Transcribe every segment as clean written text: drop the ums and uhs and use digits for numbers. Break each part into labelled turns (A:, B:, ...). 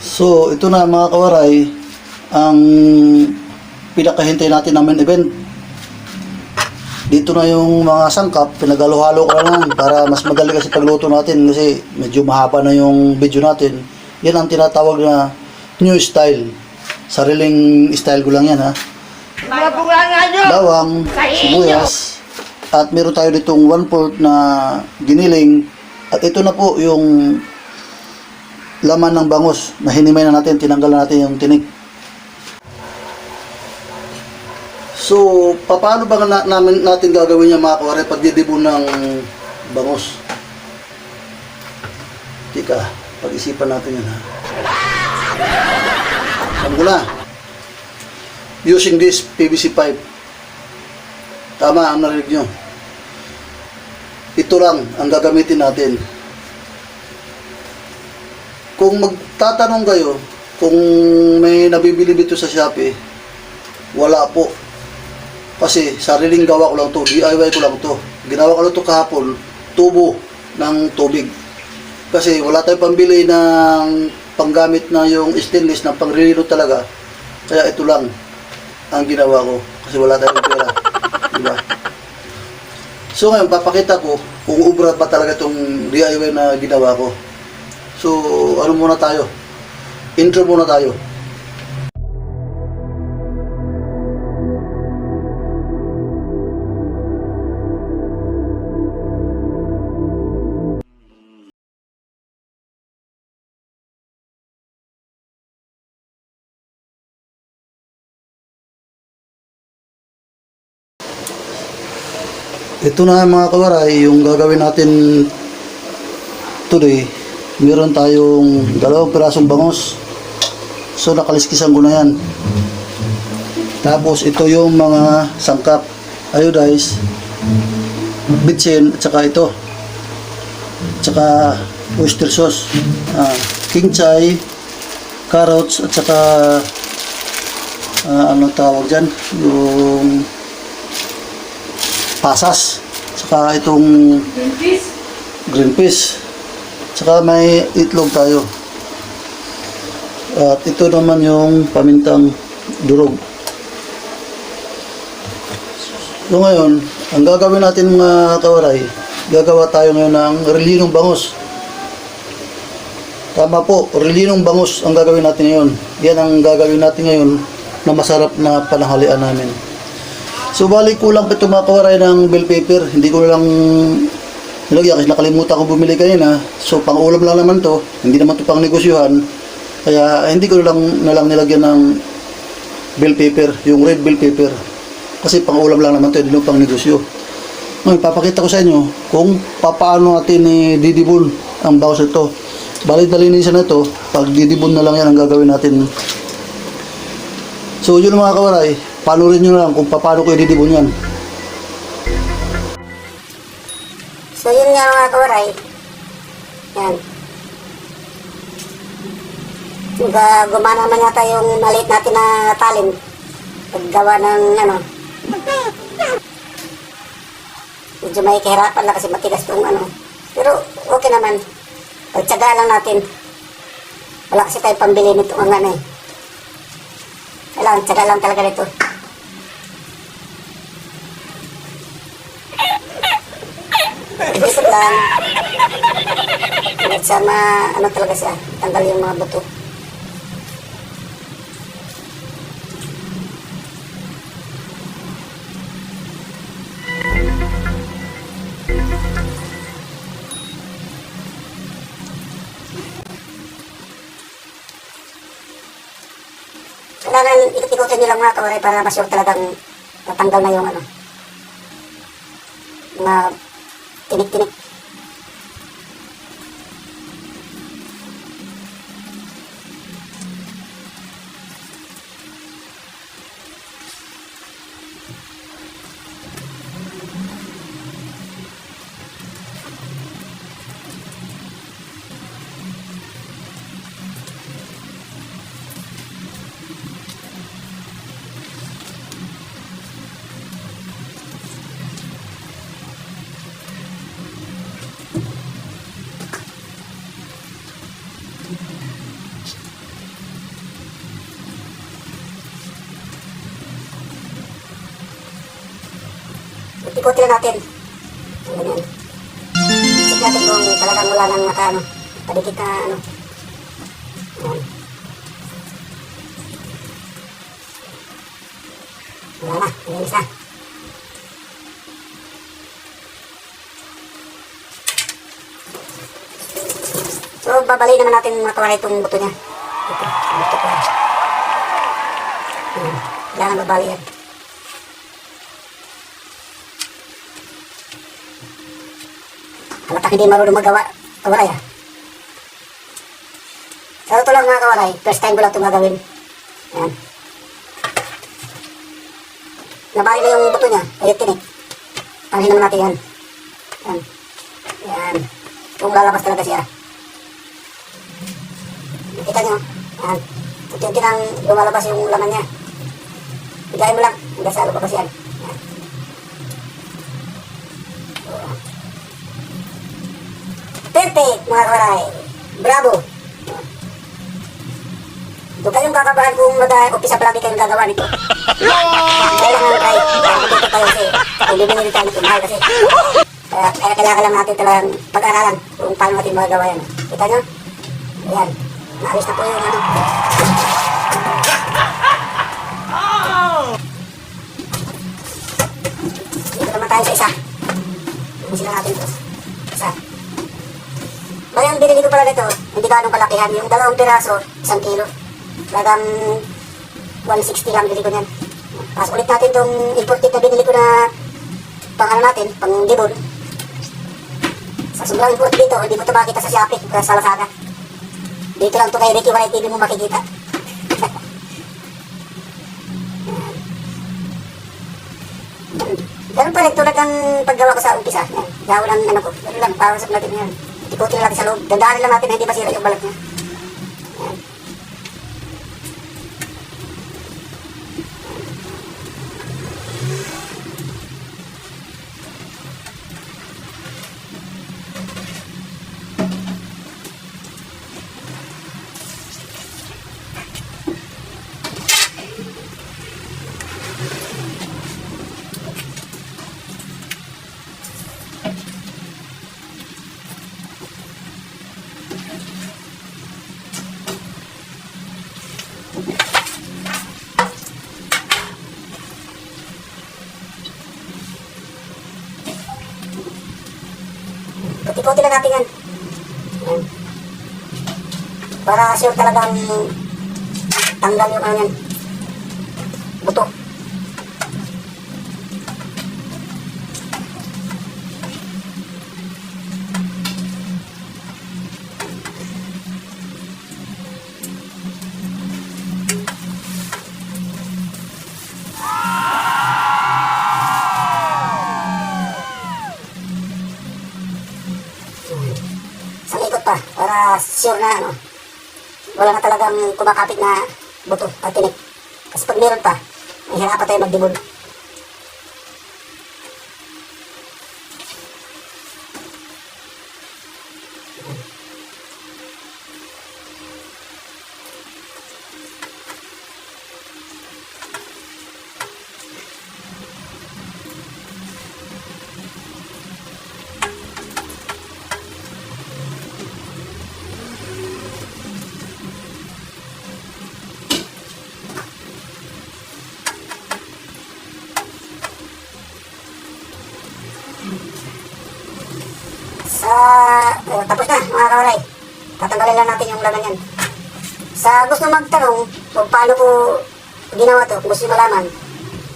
A: So, ito na mga kawaray, ang pinakahintay natin na main event. Dito na yung mga sangkap, pinagalo-halo ko lang para mas madali kasi pagluto natin kasi medyo mahaba na yung video natin. Yan ang tinatawag na new style. Sariling style ko lang yan ha. Bawang, sibuyas, at meron tayo ditong 1/4 na giniling. At ito na po yung laman ng bangus na hinimay na natin, tinanggal na natin yung tinik. So, paano ba natin gagawin yung mga kawari pagdidibon ng bangus? Tika, pag-isipan natin yan ha. Alam ko na. Using this PVC pipe. Tama ang narinig nyo. Ito lang ang gagamitin natin. Kung magtatanong kayo kung may nabibili dito sa Shopee, wala po. Kasi sariling gawa ko lang to, DIY ko lang to. Ginawa ko lang to kahapon, tubo ng tubig. Kasi wala tayong pambili ng panggamit na yung stainless na pangrino talaga. Kaya ito lang ang ginawa ko. Kasi wala tayong pera. Diba? So ngayon, papakita ko kung ubra ba talaga itong DIY na ginawa ko. So, ano muna tayo? Intro muna tayo. Ito na mga kawaray, yung gagawin natin today. Meron tayong 2 pirasong bangus. So nakaliskisan ko na yan. Tapos ito yung mga sangkap, iodize, bitsin, at saka ito. At saka oyster sauce, king chai, carrots, at saka ano tawag dyan, yung pasas, saka itong green peas, saka may itlog tayo. At ito naman yung pamintang durog. So ngayon, ang gagawin natin mga kawaray, gagawa tayo ngayon ng relinong bangus. Tama po, relinong bangus ang gagawin natin ngayon. Yan ang gagawin natin ngayon na masarap na pananghalian namin. So balik kulang pa ito mga kawaray ng bell pepper. Hindi ko lang nilagyan kasi nakalimutan ko bumili kanina. So pang ulam lang naman to. Hindi naman to pang negosyuhan. Kaya hindi ko lang nilagyan ng bell pepper, yung red bell pepper. Kasi pang ulam lang naman to, hindi naman pang negosyo. Ngayon papakita ko sa inyo kung paano natin didibon ang bangus ito. Balik dalinisan na ito. Pag didibon na lang yan ang gagawin natin. So yun mga kawaray, panurin nyo lang kung paano ko ididibon yan.
B: So yun nga mga kawaray. Yan. Gumana naman yata yung maliit natin na talent. Paggawa ng ano. Medyo may kahirapan lang kasi matigas itong ano. Pero okay naman. Pagtsaga lang natin. Wala kasi tayo pambili nito ang ano eh. Kailangan, tsaga lang talaga nito. Isip lang. At sama, ano talaga siya, tanggal yung mga buto. Kailangan ikot-ikotin nyo lang mga kawaray para masyur talagang natanggal na yung ano, mga tinik-tinik. Ikutin lang natin. Ganyan. Check natin kung talagang wala nang naka, ano, padikit na, ano. Ayan. Wala na, nilinis na. So, babali naman natin mga kawalay itong buto niya. Ito, buto ko. Ayan, kailangan babali yan. Halatang hindi marunong magawa, kawalay ah. Sa totoo lang mga kawalay, first time ko lang itong gagawin. Ayan. Nabali na yung buto niya, ayun tinik. Panghin naman natin yan. Ayan. Ayan. Kung lalabas talaga siya. Kita nyo, ayan. Unti-unti nang lumalabas yung laman niya. Bigayin mo lang, hanggang sa lumabas yan. Ayan. Perfect, mga kawaray. Bravo. Doon kayong kakabahan kung mag-umpisa palagi kayong gagawa nito. Kailangan try. Matuto tayo kasi kung bibili tayo nito, mahal kasi. Kaya kailangan lang natin talagang pag-aralan kung paano natin magagawa yan. Kita nyo? Ayan. Naalis na po yung ano. Dito naman tayo sa isa. Ubusin lang natin ito. Isa. Bali ang binili ko pala nito, hindi ganong kalakihan. Yung 2 piraso, 1 kilo. Talagang 160 lang bili ko niyan. Tapos ulit natin itong imported na binili ko na pang ano natin, pang dibon. Sa sobrang import dito, hindi mo ito makikita sa Shopee, sa Lazada. Dito lang ito kay Ricky White TV mo makikita. Ganun pa rin tulad ng paggawa ko sa umpisa. Gawa lang ano ko, ganun lang, para sa natin yan. Ikutin lang natin sa loob. Dandaanin lang natin na hindi masira yung balat niya. Ayan. Ikutin lang natin yan. Ayan. Para sure talagang tanggal yung ano yan. Buto. Para sure na ano, wala na talagang kumakapit na buto at tinik. Kasi pag meron pa, may hirapan tayo magdibon. Tapos na mga kawaray, tatanggalin lang natin yung laman yan. Sa gusto magtanong kung paano ko ginawa to, kung gusto nyo malaman,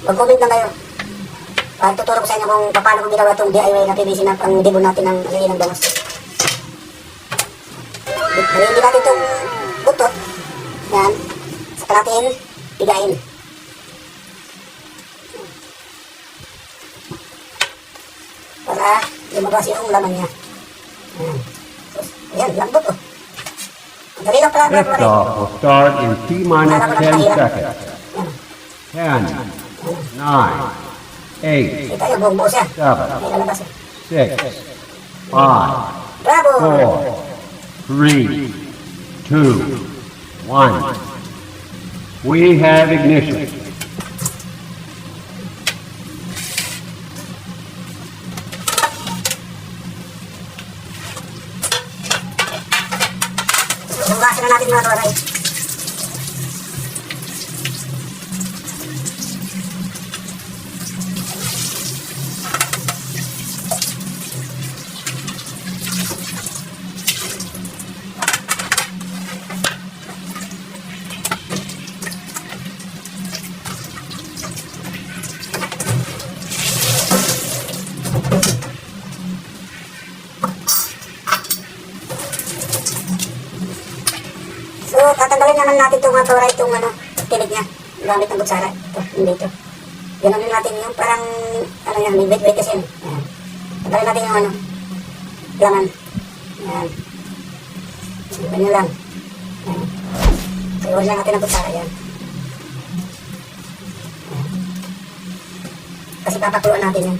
B: mag-comment lang kayo. Tuturo ko sa inyo kung paano ko ginawa itong DIY na PVC na pang dibon natin ng aliin ng dangos. Hindi natin itong butot. Yan. Saka natin pigain. Para lumabas yung laman niya. Ayan, lambot oh. Dali lang pala.
C: Liftoff will start in T-minus 10 seconds. 10, 9, 8,
B: Kita nyo, buong-buo siya.
C: 7,
B: May lalabas eh.
C: 6, 5,
B: Bravo!
C: 4, 3, 2, 1. We have ignition.
B: na natin mga kawaray. So, tatanggalin naman natin itong mga kawaray, itong ano, tinig niya. Gamit ng butsara. Ito, hindi ito. Ganonin natin yung parang, ano yan, may wait kasi yan. Ayan. Tanggalin natin yung ano, laman. Ayan. Ganyan lang. Ayan. So, iwan lang natin ng butsara yan. Ayan. Kasi papakuluan natin yan.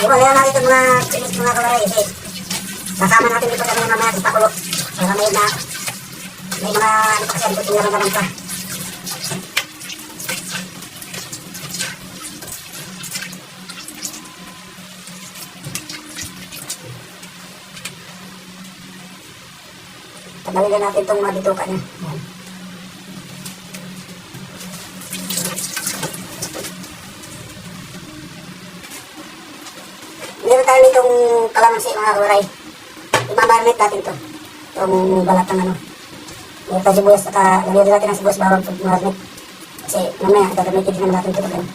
B: Iwan na natin itong mga pinis mga kawaray. Okay. Kasama natin dito kami mamaya sa pakulo. Para may mga ano pa kasi ang puting naman pa. Tagalin natin itong mga bituka niya. Ayan. Meron tayo nitong kalamansi mga kawaray. Imamarinate natin ito. Itong balat ng ano. Meron tayo sibuyas at lagyan natin ng sibuyas bawang pag marinate. Kasi mamaya gagamitin din naman natin ito pag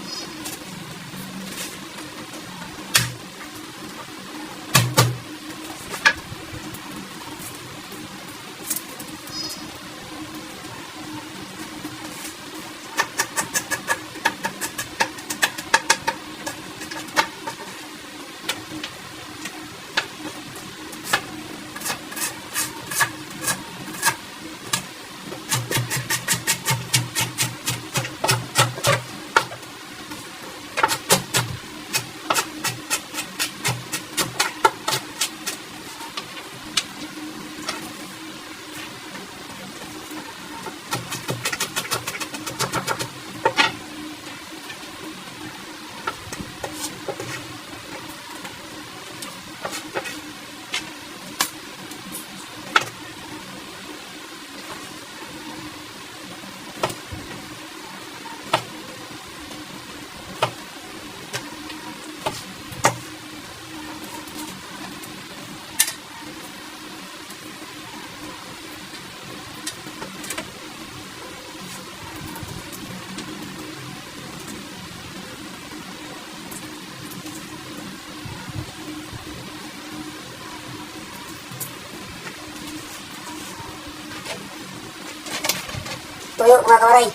B: tuyo mga kawaray.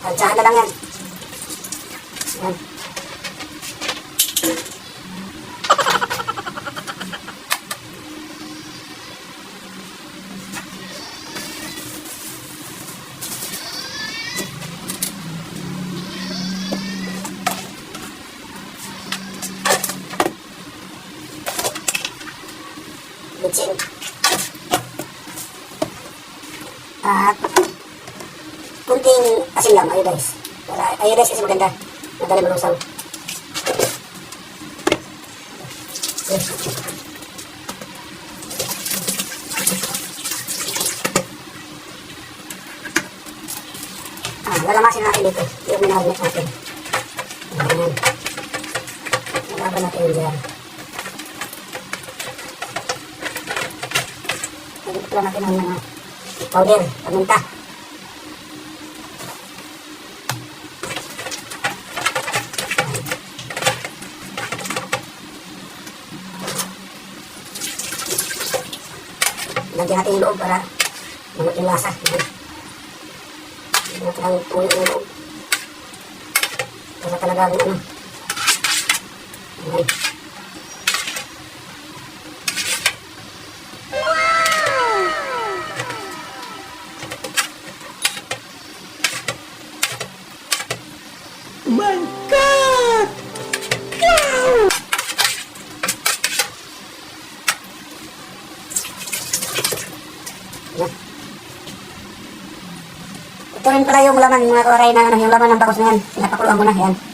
B: Tantsahan na lang yan. Ayan. Bitsin. At kunting asin lang, iodize. Iodize kasi maganda. Madali malusaw. Lalamasin natin dito. Yung minarinate natin. Ayan. Lalaban natin yung dyan. Dito lang natin ang powder, paminta. Lagyan natin yung loob para mamot yung lasa. Lagyan natin ang tuyo yung loob. Para talaga ang ano. Ayan.
A: My God!
B: Ito rin pala yung laman mga kawaray na ano, yung laman ng bakos na yan. Pinapakuluan ko na yan.